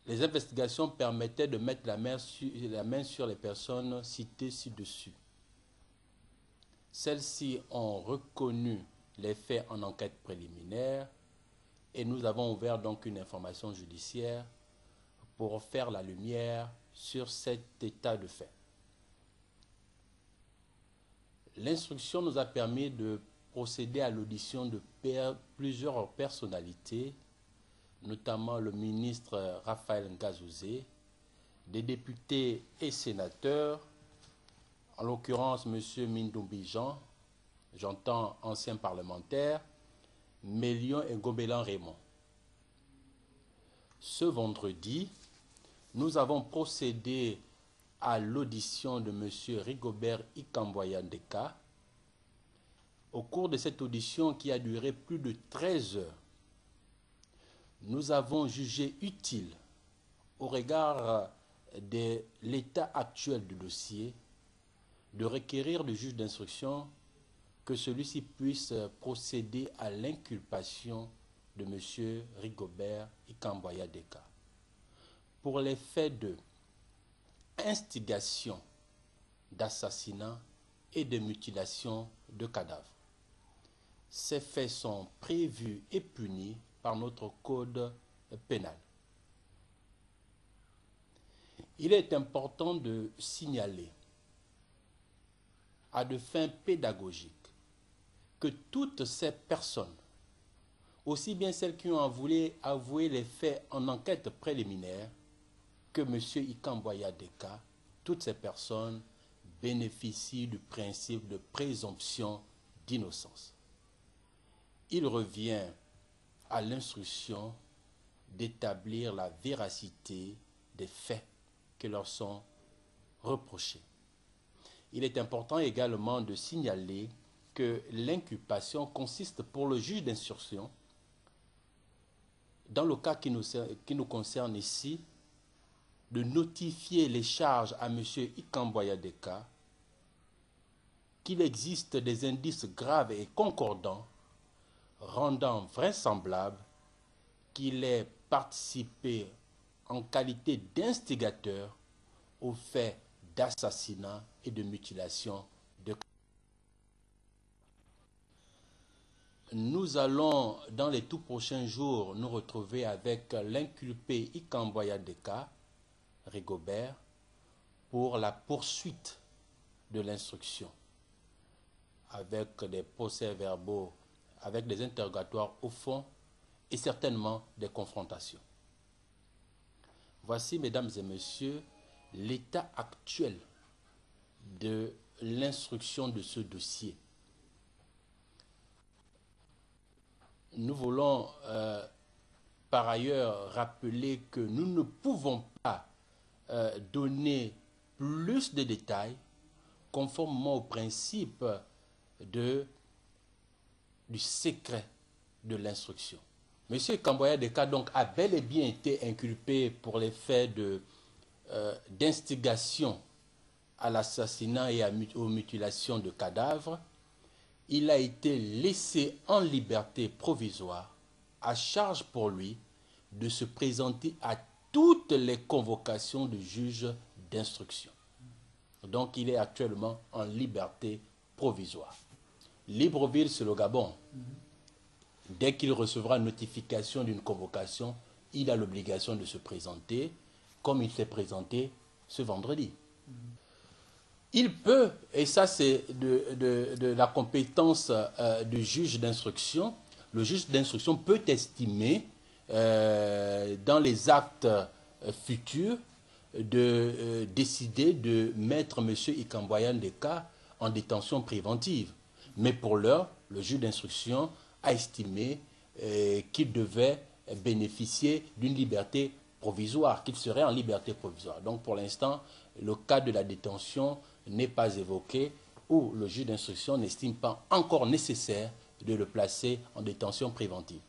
les investigations permettaient de mettre la main sur les personnes citées ci-dessus. Celles-ci ont reconnu les faits en enquête préliminaire et nous avons ouvert donc une information judiciaire pour faire la lumière sur cet état de fait. L'instruction nous a permis de procéder à l'audition de plusieurs personnalités, notamment le ministre Raphaël Ngazouzé, des députés et sénateurs, en l'occurrence M. Mindoumbi Jean, j'entends ancien parlementaire, Mélion et Gobelan Raymond. Ce vendredi, nous avons procédé à l'audition de M. Rigobert Ikamboya Ndeka. Au cours de cette audition qui a duré plus de 13 heures, nous avons jugé utile, au regard de l'état actuel du dossier, de requérir du juge d'instruction que celui-ci puisse procéder à l'inculpation de M. Rigobert Ikamboya Ndeka pour les faits de instigation, d'assassinat et de mutilation de cadavres. Ces faits sont prévus et punis par notre code pénal. Il est important de signaler, à de fins pédagogiques, que toutes ces personnes, aussi bien celles qui ont avoué les faits en enquête préliminaire que M. Ikamboya Ndeka, toutes ces personnes bénéficient du principe de présomption d'innocence. Il revient à l'instruction d'établir la véracité des faits qui leur sont reprochés. Il est important également de signaler que l'inculpation consiste pour le juge d'instruction, dans le cas qui nous concerne ici, de notifier les charges à M. Ikamboya Ndeka qu'il existe des indices graves et concordants rendant vraisemblable qu'il ait participé en qualité d'instigateur aux faits d'assassinat et de mutilation de cadavres. Nous allons, dans les tout prochains jours, nous retrouver avec l'inculpé Ikamboya Ndeka, Rigobert, pour la poursuite de l'instruction, avec des procès-verbaux, avec des interrogatoires au fond et certainement des confrontations. Voici, mesdames et messieurs, l'état actuel de l'instruction de ce dossier. Nous voulons par ailleurs rappeler que nous ne pouvons pas donner plus de détails conformément au principe du secret de l'instruction. M. Ikamboya Ndeka donc a bel et bien été inculpé pour les faits d'instigation à l'assassinat et aux mutilations de cadavres. Il a été laissé en liberté provisoire, à charge pour lui de se présenter à toutes les convocations du juge d'instruction. Donc il est actuellement en liberté provisoire. Libreville, c'est le Gabon. Dès qu'il recevra notification d'une convocation, il a l'obligation de se présenter, comme il s'est présenté ce vendredi. Il peut, et ça c'est de la compétence du juge d'instruction, le juge d'instruction peut estimer dans les actes futurs de décider de mettre M. Ikamboya Ndeka en détention préventive. Mais pour l'heure, le juge d'instruction a estimé qu'il devait bénéficier d'une liberté provisoire, qu'il serait en liberté provisoire. Donc pour l'instant, le cas de la détention n'est pas évoqué ou le juge d'instruction n'estime pas encore nécessaire de le placer en détention préventive.